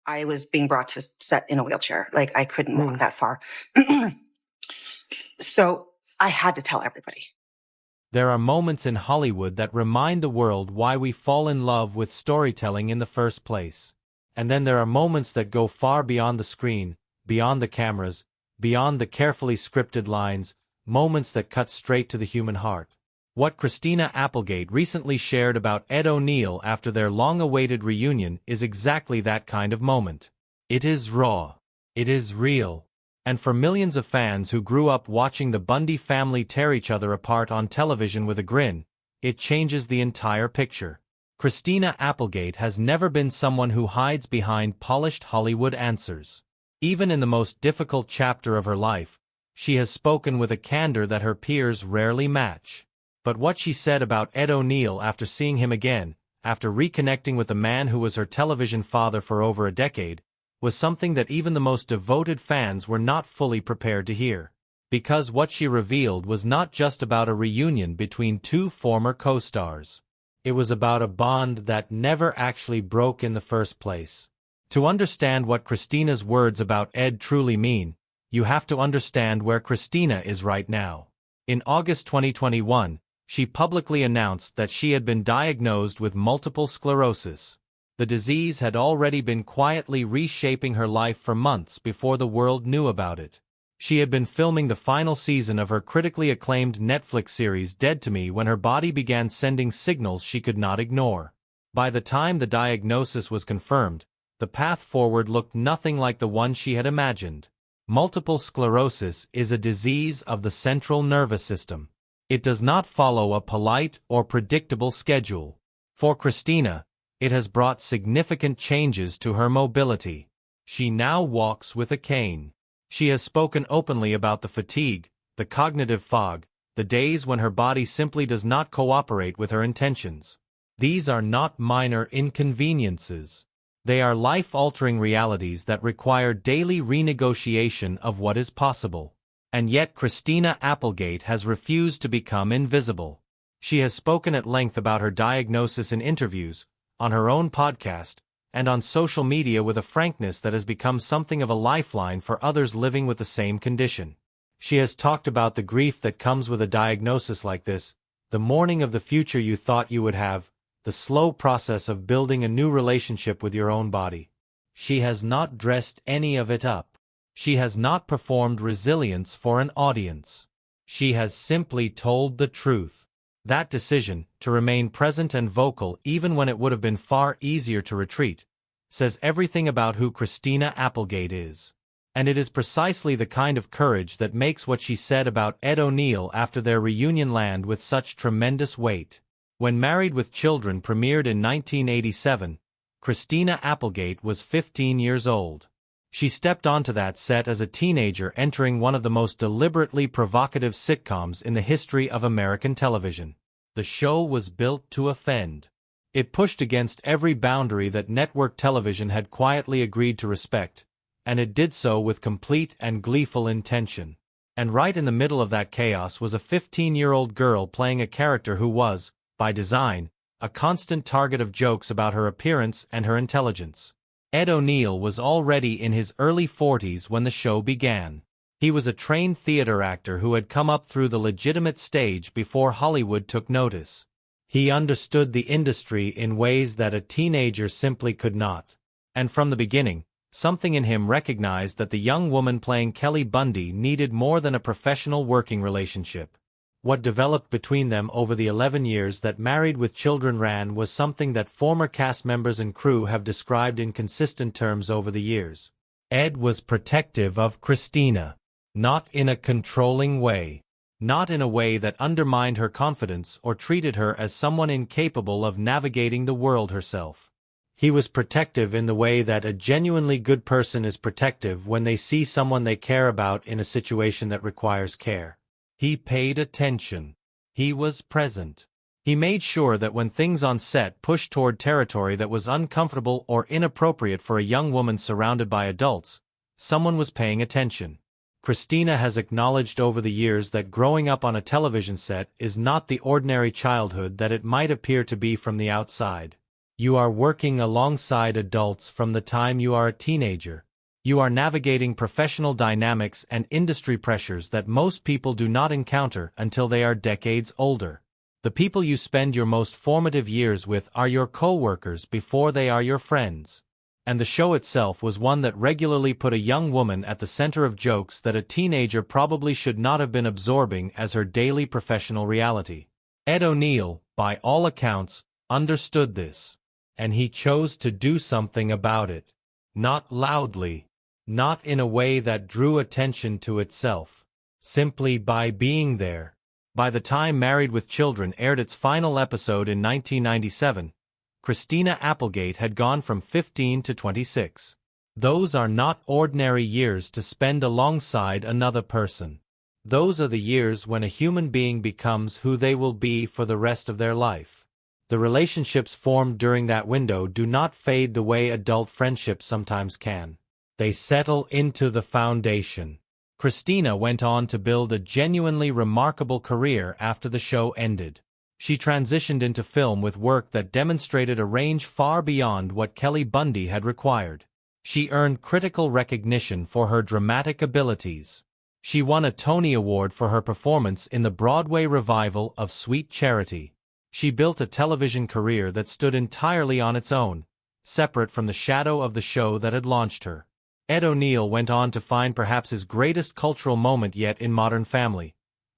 I was being brought to set in a wheelchair. Like I couldn't walk that far. So I had to tell everybody. There are moments in Hollywood that remind the world why we fall in love with storytelling in the first place. And then there are moments that go far beyond the screen, beyond the cameras, beyond the carefully scripted lines, moments that cut straight to the human heart. What Christina Applegate recently shared about Ed O'Neill after their long-awaited reunion is exactly that kind of moment. It is raw. It is real. And for millions of fans who grew up watching the Bundy family tear each other apart on television with a grin, it changes the entire picture. Christina Applegate has never been someone who hides behind polished Hollywood answers. Even in the most difficult chapter of her life, she has spoken with a candor that her peers rarely match. But what she said about Ed O'Neill after seeing him again, after reconnecting with the man who was her television father for over a decade, was something that even the most devoted fans were not fully prepared to hear. Because what she revealed was not just about a reunion between two former co-stars. It was about a bond that never actually broke in the first place. To understand what Christina's words about Ed truly mean, you have to understand where Christina is right now. In August 2021, she publicly announced that she had been diagnosed with multiple sclerosis. The disease had already been quietly reshaping her life for months before the world knew about it. She had been filming the final season of her critically acclaimed Netflix series Dead to Me when her body began sending signals she could not ignore. By the time the diagnosis was confirmed, the path forward looked nothing like the one she had imagined. Multiple sclerosis is a disease of the central nervous system. It does not follow a polite or predictable schedule. For Christina, it has brought significant changes to her mobility. She now walks with a cane. She has spoken openly about the fatigue, the cognitive fog, the days when her body simply does not cooperate with her intentions. These are not minor inconveniences. They are life-altering realities that require daily renegotiation of what is possible. And yet Christina Applegate has refused to become invisible. She has spoken at length about her diagnosis in interviews, on her own podcast, and on social media with a frankness that has become something of a lifeline for others living with the same condition. She has talked about the grief that comes with a diagnosis like this, the mourning of the future you thought you would have, the slow process of building a new relationship with your own body. She has not dressed any of it up. She has not performed resilience for an audience. She has simply told the truth. That decision, to remain present and vocal even when it would have been far easier to retreat, says everything about who Christina Applegate is. And it is precisely the kind of courage that makes what she said about Ed O'Neill after their reunion land with such tremendous weight. When Married with Children premiered in 1987, Christina Applegate was 15 years old. She stepped onto that set as a teenager entering one of the most deliberately provocative sitcoms in the history of American television. The show was built to offend. It pushed against every boundary that network television had quietly agreed to respect, and it did so with complete and gleeful intention. And right in the middle of that chaos was a 15-year-old girl playing a character who was, by design, a constant target of jokes about her appearance and her intelligence. Ed O'Neill was already in his early 40s when the show began. He was a trained theater actor who had come up through the legitimate stage before Hollywood took notice. He understood the industry in ways that a teenager simply could not. And from the beginning, something in him recognized that the young woman playing Kelly Bundy needed more than a professional working relationship. What developed between them over the 11 years that Married with Children ran was something that former cast members and crew have described in consistent terms over the years. Ed was protective of Christina. Not in a controlling way. Not in a way that undermined her confidence or treated her as someone incapable of navigating the world herself. He was protective in the way that a genuinely good person is protective when they see someone they care about in a situation that requires care. He paid attention. He was present. He made sure that when things on set pushed toward territory that was uncomfortable or inappropriate for a young woman surrounded by adults, someone was paying attention. Christina has acknowledged over the years that growing up on a television set is not the ordinary childhood that it might appear to be from the outside. You are working alongside adults from the time you are a teenager. You are navigating professional dynamics and industry pressures that most people do not encounter until they are decades older. The people you spend your most formative years with are your co-workers before they are your friends. And the show itself was one that regularly put a young woman at the center of jokes that a teenager probably should not have been absorbing as her daily professional reality. Ed O'Neill, by all accounts, understood this. And he chose to do something about it. Not loudly. Not in a way that drew attention to itself. Simply by being there. By the time Married with Children aired its final episode in 1997, Christina Applegate had gone from 15 to 26. Those are not ordinary years to spend alongside another person. Those are the years when a human being becomes who they will be for the rest of their life. The relationships formed during that window do not fade the way adult friendships sometimes can. They settle into the foundation. Christina went on to build a genuinely remarkable career after the show ended. She transitioned into film with work that demonstrated a range far beyond what Kelly Bundy had required. She earned critical recognition for her dramatic abilities. She won a Tony Award for her performance in the Broadway revival of Sweet Charity. She built a television career that stood entirely on its own, separate from the shadow of the show that had launched her. Ed O'Neill went on to find perhaps his greatest cultural moment yet in Modern Family,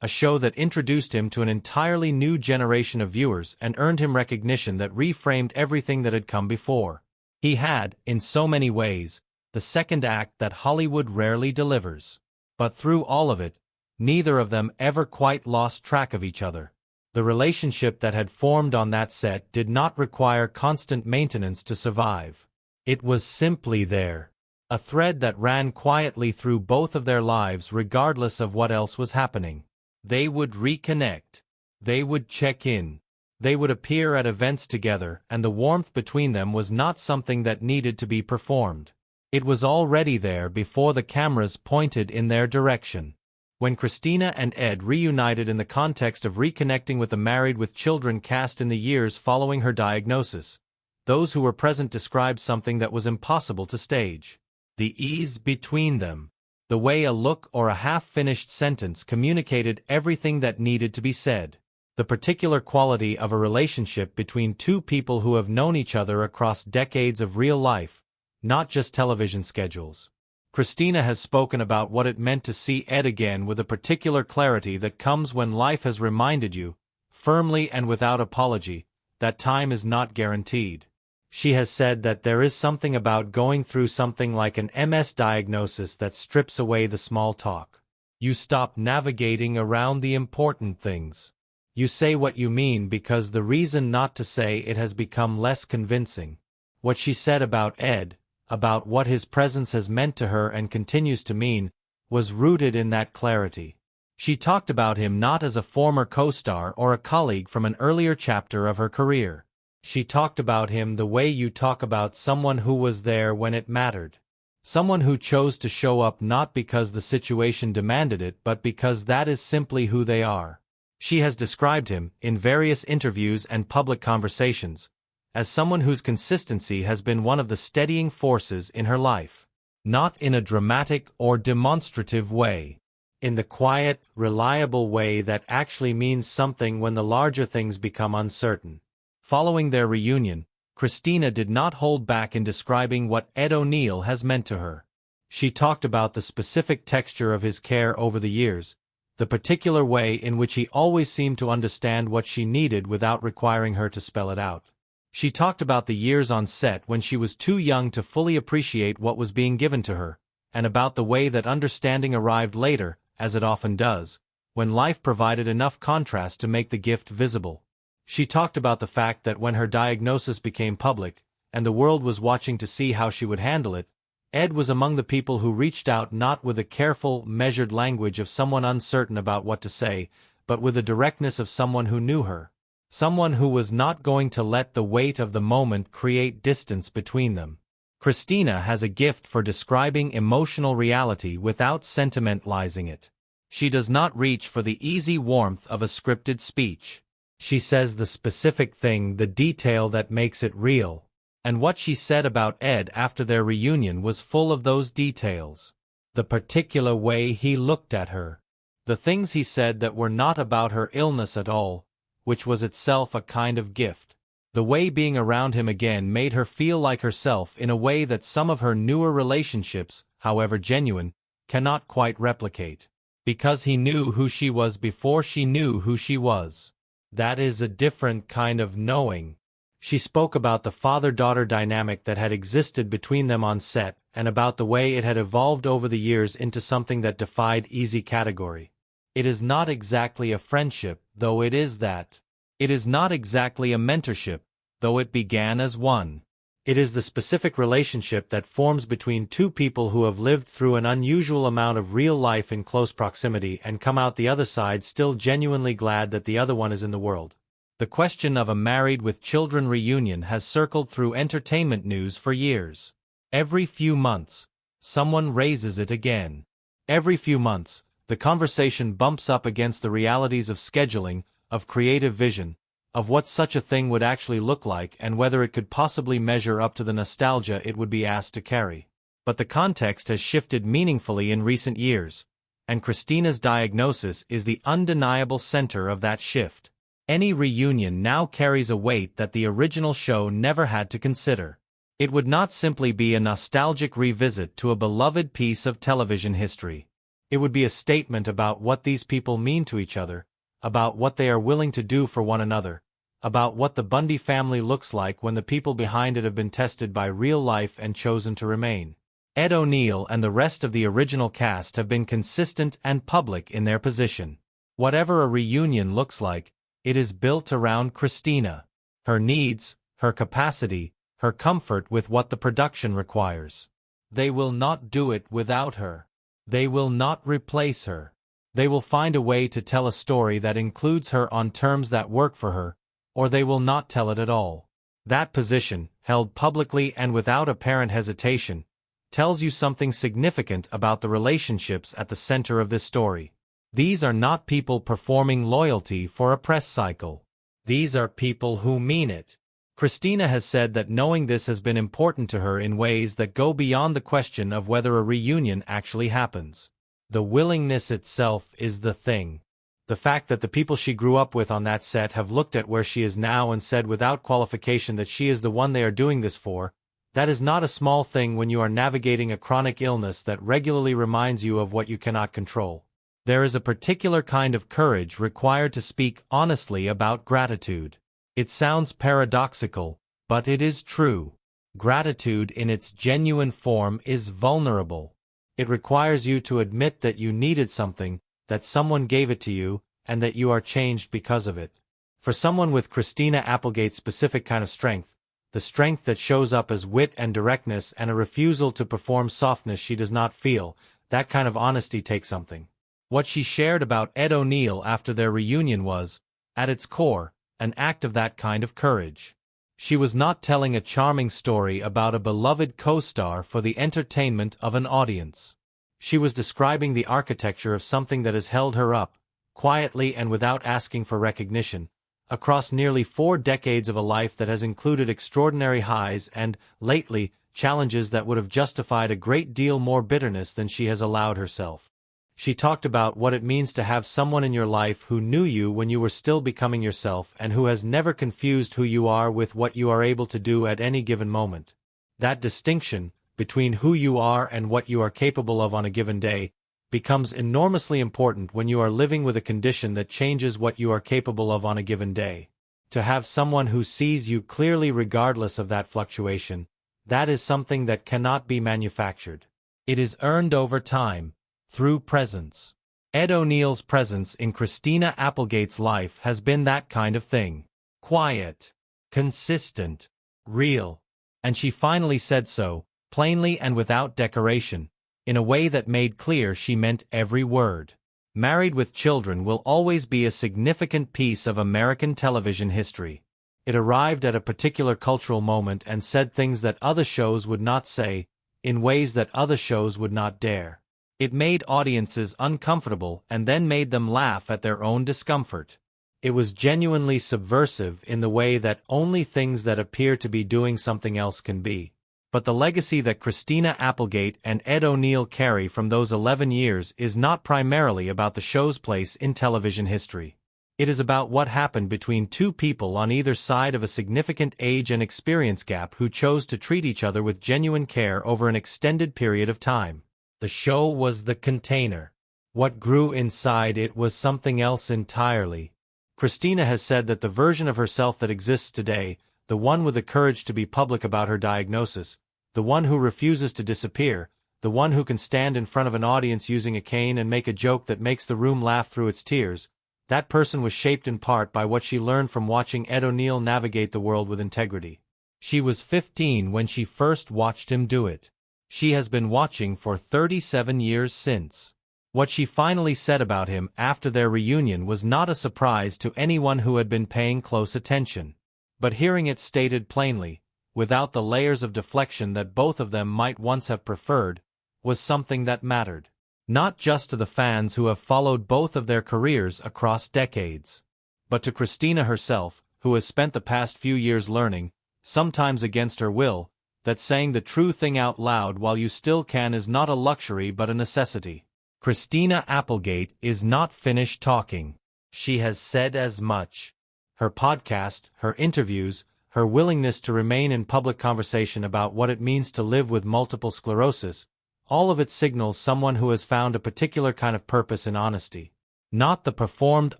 a show that introduced him to an entirely new generation of viewers and earned him recognition that reframed everything that had come before. He had, in so many ways, the second act that Hollywood rarely delivers. But through all of it, neither of them ever quite lost track of each other. The relationship that had formed on that set did not require constant maintenance to survive. It was simply there. A thread that ran quietly through both of their lives regardless of what else was happening. They would reconnect. They would check in. They would appear at events together, and the warmth between them was not something that needed to be performed. It was already there before the cameras pointed in their direction. When Christina and Ed reunited in the context of reconnecting with the Married with Children cast in the years following her diagnosis, those who were present described something that was impossible to stage. The ease between them. The way a look or a half-finished sentence communicated everything that needed to be said. The particular quality of a relationship between two people who have known each other across decades of real life, not just television schedules. Christina has spoken about what it meant to see Ed again with a particular clarity that comes when life has reminded you, firmly and without apology, that time is not guaranteed. She has said that there is something about going through something like an MS diagnosis that strips away the small talk. You stop navigating around the important things. You say what you mean because the reason not to say it has become less convincing. What she said about Ed, about what his presence has meant to her and continues to mean, was rooted in that clarity. She talked about him not as a former co-star or a colleague from an earlier chapter of her career. She talked about him the way you talk about someone who was there when it mattered. Someone who chose to show up not because the situation demanded it but because that is simply who they are. She has described him, in various interviews and public conversations, as someone whose consistency has been one of the steadying forces in her life. Not in a dramatic or demonstrative way. In the quiet, reliable way that actually means something when the larger things become uncertain. Following their reunion, Christina did not hold back in describing what Ed O'Neill has meant to her. She talked about the specific texture of his care over the years, the particular way in which he always seemed to understand what she needed without requiring her to spell it out. She talked about the years on set when she was too young to fully appreciate what was being given to her, and about the way that understanding arrived later, as it often does, when life provided enough contrast to make the gift visible. She talked about the fact that when her diagnosis became public, and the world was watching to see how she would handle it, Ed was among the people who reached out not with the careful, measured language of someone uncertain about what to say, but with the directness of someone who knew her. Someone who was not going to let the weight of the moment create distance between them. Christina has a gift for describing emotional reality without sentimentalizing it. She does not reach for the easy warmth of a scripted speech. She says the specific thing, the detail that makes it real. And what she said about Ed after their reunion was full of those details. The particular way he looked at her. The things he said that were not about her illness at all, which was itself a kind of gift. The way being around him again made her feel like herself in a way that some of her newer relationships, however genuine, cannot quite replicate. Because he knew who she was before she knew who she was. That is a different kind of knowing. She spoke about the father-daughter dynamic that had existed between them on set and about the way it had evolved over the years into something that defied easy category. It is not exactly a friendship, though it is that. It is not exactly a mentorship, though it began as one. It is the specific relationship that forms between two people who have lived through an unusual amount of real life in close proximity and come out the other side still genuinely glad that the other one is in the world. The question of a married with children reunion has circled through entertainment news for years. Every few months, someone raises it again. Every few months, the conversation bumps up against the realities of scheduling, of creative vision, of what such a thing would actually look like and whether it could possibly measure up to the nostalgia it would be asked to carry. But the context has shifted meaningfully in recent years, and Christina's diagnosis is the undeniable center of that shift. Any reunion now carries a weight that the original show never had to consider. It would not simply be a nostalgic revisit to a beloved piece of television history. It would be a statement about what these people mean to each other, about what they are willing to do for one another, about what the Bundy family looks like when the people behind it have been tested by real life and chosen to remain. Ed O'Neill and the rest of the original cast have been consistent and public in their position. Whatever a reunion looks like, it is built around Christina. Her needs, her capacity, her comfort with what the production requires. They will not do it without her. They will not replace her. They will find a way to tell a story that includes her on terms that work for her, or they will not tell it at all. That position, held publicly and without apparent hesitation, tells you something significant about the relationships at the center of this story. These are not people performing loyalty for a press cycle. These are people who mean it. Christina has said that knowing this has been important to her in ways that go beyond the question of whether a reunion actually happens. The willingness itself is the thing. The fact that the people she grew up with on that set have looked at where she is now and said without qualification that she is the one they are doing this for, that is not a small thing when you are navigating a chronic illness that regularly reminds you of what you cannot control. There is a particular kind of courage required to speak honestly about gratitude. It sounds paradoxical, but it is true. Gratitude in its genuine form is vulnerable. It requires you to admit that you needed something, that someone gave it to you, and that you are changed because of it. For someone with Christina Applegate's specific kind of strength, the strength that shows up as wit and directness and a refusal to perform softness she does not feel, that kind of honesty takes something. What she shared about Ed O'Neill after their reunion was, at its core, an act of that kind of courage. She was not telling a charming story about a beloved co-star for the entertainment of an audience. She was describing the architecture of something that has held her up, quietly and without asking for recognition, across nearly 4 decades of a life that has included extraordinary highs and, lately, challenges that would have justified a great deal more bitterness than she has allowed herself. She talked about what it means to have someone in your life who knew you when you were still becoming yourself and who has never confused who you are with what you are able to do at any given moment. That distinction, between who you are and what you are capable of on a given day, becomes enormously important when you are living with a condition that changes what you are capable of on a given day. To have someone who sees you clearly regardless of that fluctuation, that is something that cannot be manufactured. It is earned over time, through presence. Ed O'Neill's presence in Christina Applegate's life has been that kind of thing. Quiet, consistent, real. And she finally said so, plainly and without decoration, in a way that made clear she meant every word. Married with Children will always be a significant piece of American television history. It arrived at a particular cultural moment and said things that other shows would not say, in ways that other shows would not dare. It made audiences uncomfortable and then made them laugh at their own discomfort. It was genuinely subversive in the way that only things that appear to be doing something else can be. But the legacy that Christina Applegate and Ed O'Neill carry from those 11 years is not primarily about the show's place in television history. It is about what happened between two people on either side of a significant age and experience gap who chose to treat each other with genuine care over an extended period of time. The show was the container. What grew inside it was something else entirely. Christina has said that the version of herself that exists today, the one with the courage to be public about her diagnosis, the one who refuses to disappear, the one who can stand in front of an audience using a cane and make a joke that makes the room laugh through its tears, that person was shaped in part by what she learned from watching Ed O'Neill navigate the world with integrity. She was 15 when she first watched him do it. She has been watching for 37 years since. What she finally said about him after their reunion was not a surprise to anyone who had been paying close attention. But hearing it stated plainly, without the layers of deflection that both of them might once have preferred, was something that mattered. Not just to the fans who have followed both of their careers across decades, but to Christina herself, who has spent the past few years learning, sometimes against her will, that saying the true thing out loud while you still can is not a luxury but a necessity. Christina Applegate is not finished talking. She has said as much. Her podcast, her interviews, her willingness to remain in public conversation about what it means to live with multiple sclerosis, all of it signals someone who has found a particular kind of purpose in honesty. Not the performed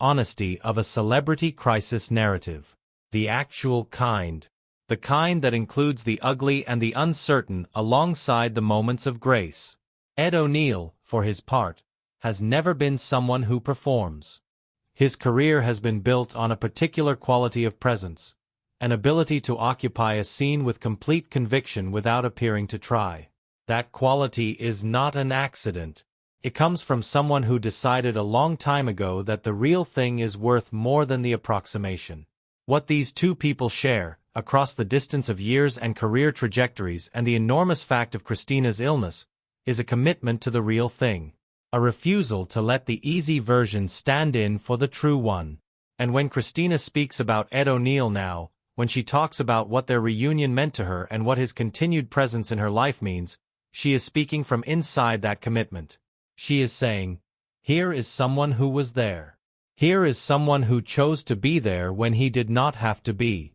honesty of a celebrity crisis narrative. The actual kind. The kind that includes the ugly and the uncertain alongside the moments of grace. Ed O'Neill, for his part, has never been someone who performs. His career has been built on a particular quality of presence, an ability to occupy a scene with complete conviction without appearing to try. That quality is not an accident. It comes from someone who decided a long time ago that the real thing is worth more than the approximation. What these two people share, across the distance of years and career trajectories and the enormous fact of Christina's illness, is a commitment to the real thing. A refusal to let the easy version stand in for the true one. And when Christina speaks about Ed O'Neill now, when she talks about what their reunion meant to her and what his continued presence in her life means, she is speaking from inside that commitment. She is saying, here is someone who was there. Here is someone who chose to be there when he did not have to be.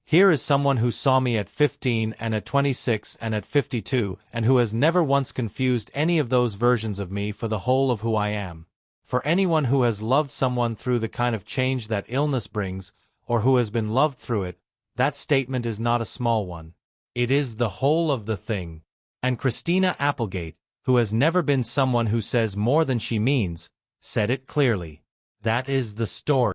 Here is someone who saw me at 15 and at 26 and at 52 and who has never once confused any of those versions of me for the whole of who I am. For anyone who has loved someone through the kind of change that illness brings, or who has been loved through it, that statement is not a small one. It is the whole of the thing. And Christina Applegate, who has never been someone who says more than she means, said it clearly. That is the story.